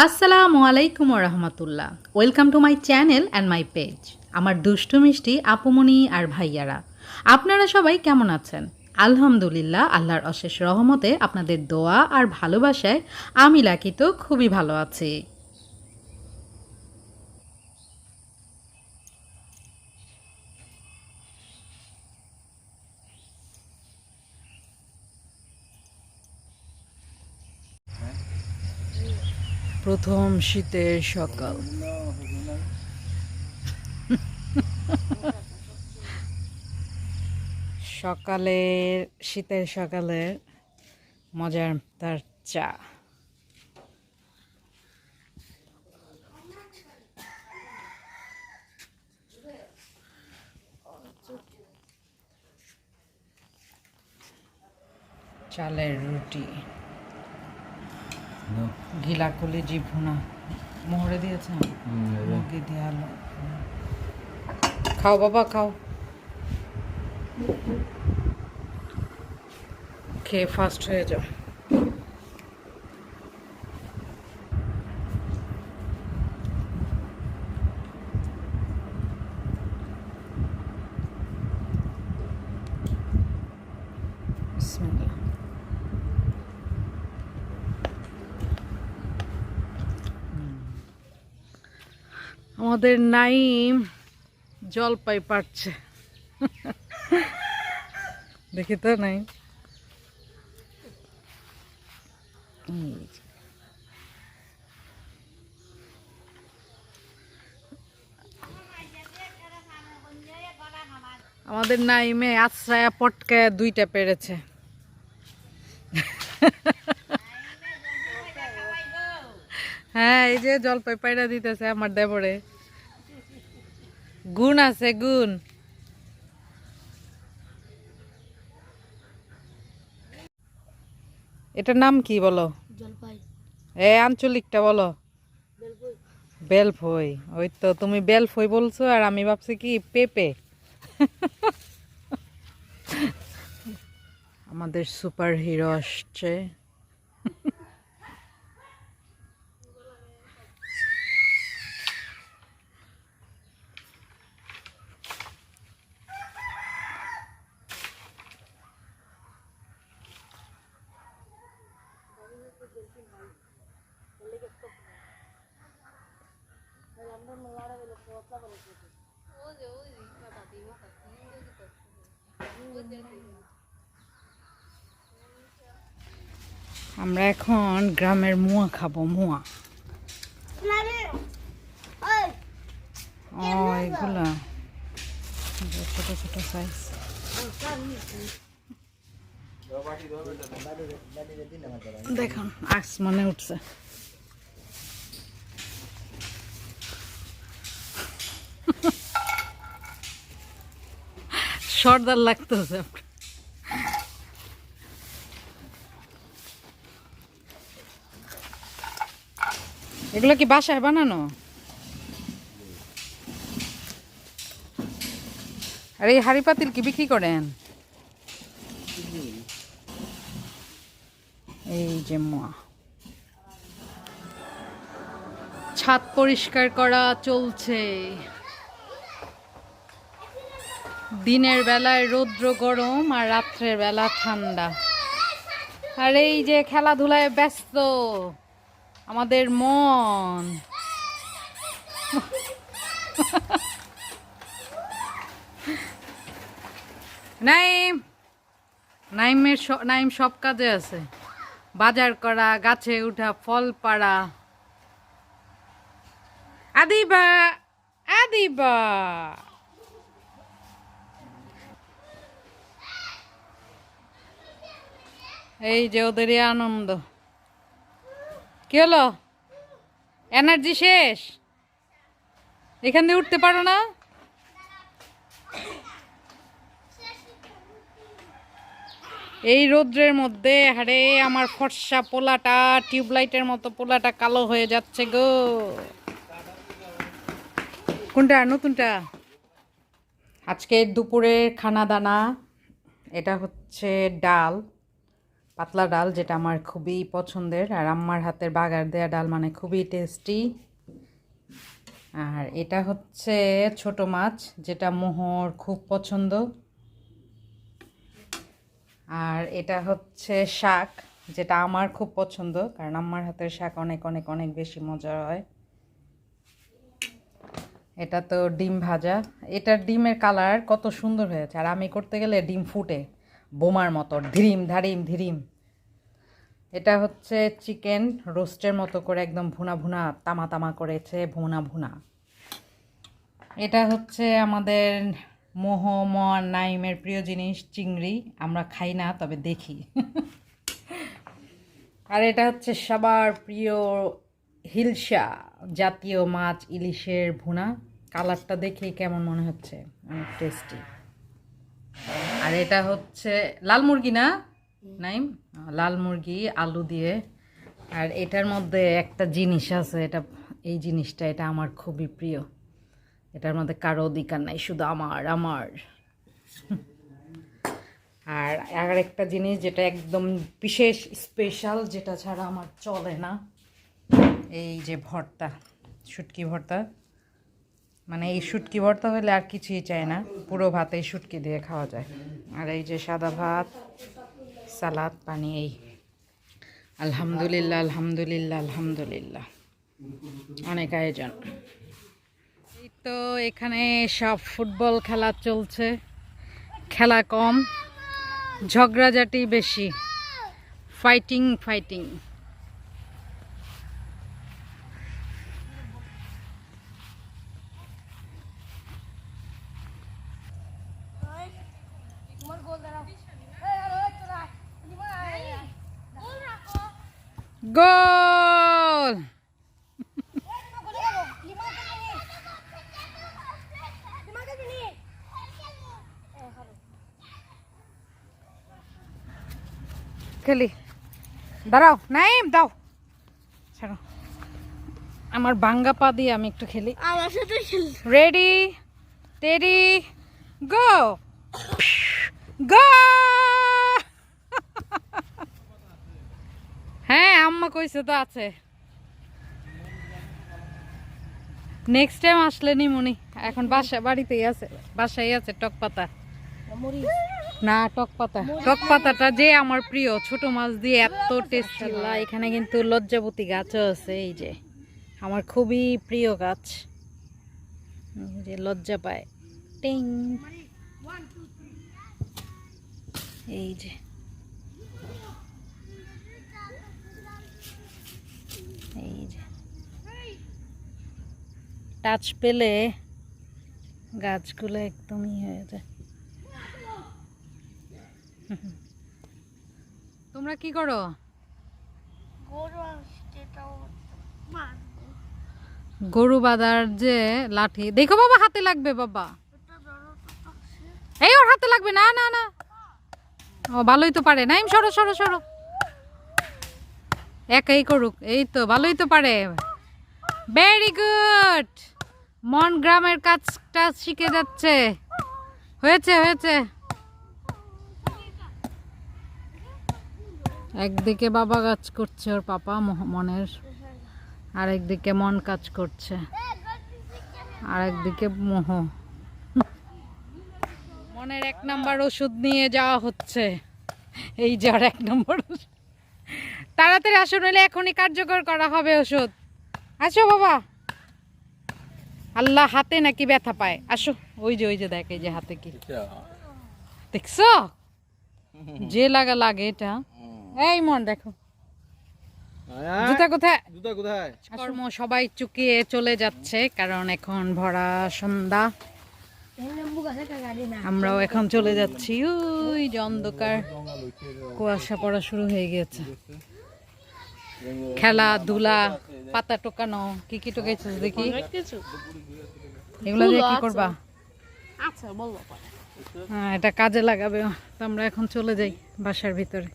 আসসালামু আলাইকুম রহমতুল্লাহ। Welcome to my channel and my page. আমার দুষ্টু মিষ্টি আপুমনি আর ভাইয়ারা, আপনারা সবাই কেমন আছেন? আলহামদুলিল্লাহ, আল্লাহর অশেষ রহমতে আপনাদের দোয়া আর ভালোবাসায় আমি লাকি তো খুবই ভালো আছি। প্রথম শীতের সকাল, সকালের শীতের সকালের মজার তার চা। চালের রুটি, ঘিলা কলিজি ভুনা, মোহরে দিয়েছে মুরগি দিয়ে আলু। খাও বাবা খাও, খেয়ে ফাস্ট হয়ে যাও। বিসমিল্লাহ। আমাদের নাইম জলপাই পাড়ছে, দেখি তো নাই। আমাদের নাইমে আশ্রয়া পটকায় দুইটা পেরেছে। হ্যাঁ, এই যে জলপাই পাইরা দিতেছে আমার দেবরে। গুণ আছে গুণ। এটার নাম কি বলো? জলপাই। আঞ্চলিকটা বলো। বেলফই। ওই তো, তুমি বেলফই বলছো আর আমি ভাবছি কি পেঁপে। আমাদের সুপার হিরো আসছে। আমরা এখন গ্রামের মুয়া খাবো। মুয়া, ও এগুলা ছোট ছোট সাইজ। দেখুন আসমানে উঠছে। সর্দার লাগতেছে। এগুলো কি বাসায় বানানো? আর এই হাড়ি পাতিল কি বিক্রি করেন? এই যে মোয়া, ছাদ পরিষ্কার করা চলছে। দিনের বেলায় রৌদ্র গরম আর রাত্রের বেলা ঠান্ডা। আর এই যে খেলাধুলায় ব্যস্ত আমাদের মন। নাইম, নাইম সব কাজে আছে। বাজার করা, গাছে উঠা, ফল পাড়া। আদিবা, আদিবা, এই যে ওদেরই আনন্দ। কি হলো, এনার্জি শেষ? এখান দিয়ে উঠতে পারো না? এই রৌদ্রের মধ্যে হারে আমার ফর্সা পোলাটা, টিউবলাইটের মতো পোলাটা কালো হয়ে যাচ্ছে গো। কোনটা নতুনটা? আজকে দুপুরের খানা দানা, এটা হচ্ছে ডাল, পাতলা ডাল, যেটা আমার খুবই পছন্দের, আর আম্মার হাতের বাগার দেয়া ডাল মানে খুবই টেস্টি। আর এটা হচ্ছে ছোট মাছ, যেটা মোহর খুব পছন্দ। আর এটা হচ্ছে শাক, যেটা আমার খুব পছন্দ, কারণ আম্মার হাতের শাক অনেক অনেক অনেক বেশি মজার হয়। এটা তো ডিম ভাজা। এটার ডিমের কালার কত সুন্দর হয়েছে, আর আমি করতে গেলে ডিম ফুটে বোমার মতো, ধিরিম ধারিম ধিরিম। এটা হচ্ছে চিকেন রোস্টের মতো করে একদম ভুনা ভুনা তামা তামা করেছে, ভুনা ভুনা। এটা হচ্ছে আমাদের নাইমের প্রিয় জিনিস চিংড়ি। আমরা খাই না, তবে দেখি। আর এটা হচ্ছে সবার প্রিয় হিলসা জাতীয় মাছ, ইলিশের ভুনা। কালারটা দেখে কেমন মনে হচ্ছে, অনেক টেস্টি। আর এটা হচ্ছে লাল মুরগি না নাইম? লাল মুরগি আলু দিয়ে। আর এটার মধ্যে একটা জিনিস আছে, এই জিনিসটা এটা আমার খুবই প্রিয়। এটার মধ্যে কারো অধিকার নাই, শুধু আমার আমার। আর একটা জিনিস যেটা একদম বিশেষ স্পেশাল, যেটা ছাড়া আমার চলে না, এই যে ভর্তা, শুটকি ভর্তা। মানে এই শুটকি ভর্তা হলে আর কিছুই চাই না, পুরো ভাত এই শুটকি দিয়ে খাওয়া যায়। আর এই যে সাদা ভাত, সালাদ, পানি। এই আলহামদুলিল্লাহ আলহামদুলিল্লাহ আলহামদুলিল্লাহ, অনেক আয়োজন। এই তো এখানে সব ফুটবল খেলা চলছে, খেলা কম, ঝগড়াঝাটি বেশি, ফাইটিং ফাইটিং। গোল! খেলি, দাঁড়াও নাইম, দাও, ছাড়ো। আমার বাঙ্গা পা দিয়ে আমি একটু খেলি। রেডি টেডি গো গো! হ্যাঁ, আম্মা কইছে তো আছে। নেক্সট টাইম আসলে নিমুনি। এখন বাড়িতেই আছে, বাসায় আছে টক পাতা। না, টক পাতা, টক পাতাটা যে আমার প্রিয়, ছোট মাছ দিয়ে এত টেস্টি। এখানে কিন্তু লজ্জাবতী গাছও আছে, এই যে আমার খুবই প্রিয় গাছ, যে লজ্জা পায় টিং। এই যে এই যে টাচ পেলে গাছগুলো একদমই হয়ে যায়। তোমরা কি করো? গরু বাঁধার যে লাঠি, দেখো বাবা, হাতে লাগবে বাবা। এই ওর হাতে লাগবে না, না না। ও ভালোই তো পারে, নাইম সরো সরো সরো, একাই করুক। এই তো ভালোই তো পারে, ভেরি গুড। মন গ্রামের কাজটা শিখে যাচ্ছে। হয়েছে হয়েছে। একদিকে বাবা কাজ করছে, ওর পাপা মনের, আর একদিকে মন কাজ করছে, আর একদিকে মোহ। মনের 1 নাম্বার ওষুধ নিয়ে যাওয়া হচ্ছে, এই যার 1 নাম্বার ওষুধ। তাড়াতাড়ি আসো, নইলে এখনই কার্যকর করা হবে ওষুধ। আসো বাবা। আল্লাহ, হাতে নাকি ব্যথা পায়। আসো, ওই যে দেখ, এই যে হাতে কি দেখছো, যে লাগে এটা। এই মন দেখো, জুতা কোথায়? জুতা কোথায়? কর্ম সবাই চুকিয়ে চলে যাচ্ছে, কারণ এখন ভরা সন্ধ্যা। আমরাও এখন চলে যাচ্ছি। ওই যে অন্ধকার, কুয়াশা পড়া শুরু হয়ে গেছে। খেলাধুলা, পাতা টোকানো, কি কি টোকাইছিস দেখি? এগুলো দিয়ে কি করবা? হ্যাঁ, এটা কাজে লাগাবে। তো আমরা এখন চলে যাই বাসার ভিতরে।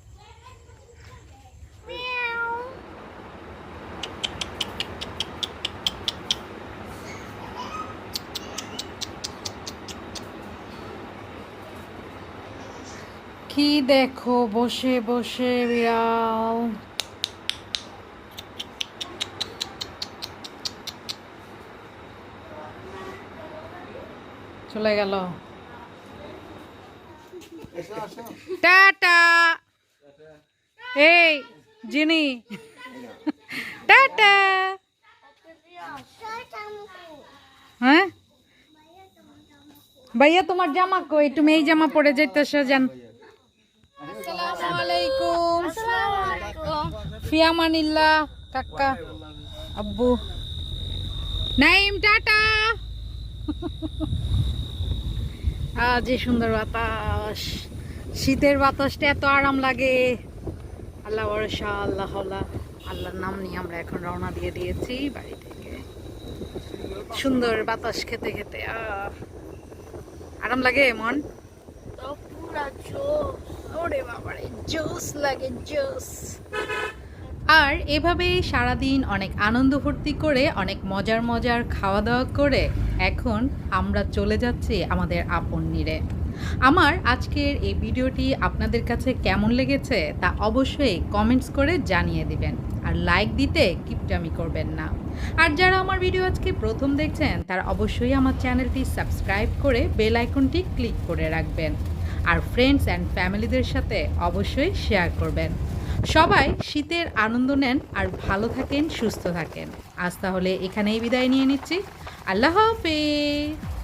কি দেখো বসে বসে বিড়াল। চলে গেল। টাটা। এই জিনি, টাটা। হ্যাঁ ভাইয়া, তোমার জামা কই? তুমি এই জামা পরে যাইতেছো জান। আসসালামু আলাইকুম। ফিয়ামানিল্লাহ কাকা আব্বু। নাইম টাটা। যে সুন্দর বাতাস, শীতের বাতাসটা এত আরাম লাগে। আল্লাহ ভরসা, আল্লাহ আল্লাহর নাম নিয়ে আমরা এখন রওনা দিয়ে দিয়েছি বাড়ি থেকে। সুন্দর বাতাস খেতে খেতে আরাম লাগে মন। ওরে বাবারে, জোস লাগে জোস। আর এভাবেই সারাদিন অনেক আনন্দ ফুর্তি করে, অনেক মজার মজার খাওয়া দাওয়া করে এখন আমরা চলে যাচ্ছি আমাদের আপন নিরে। আমার আজকের এই ভিডিওটি আপনাদের কাছে কেমন লেগেছে তা অবশ্যই কমেন্টস করে জানিয়ে দিবেন, আর লাইক দিতে কিপটামি করবেন না। আর যারা আমার ভিডিও আজকে প্রথম দেখছেন তারা অবশ্যই আমার চ্যানেলটি সাবস্ক্রাইব করে বেল আইকনটি ক্লিক করে রাখবেন, আর ফ্রেন্ডস অ্যান্ড ফ্যামিলিদের সাথে অবশ্যই শেয়ার করবেন। সবাই শীতের আনন্দ নেন আর ভালো থাকেন, সুস্থ থাকেন। আজ তাহলে এখানেই বিদায় নিয়ে নিচ্ছি। আল্লাহ হাফেজ।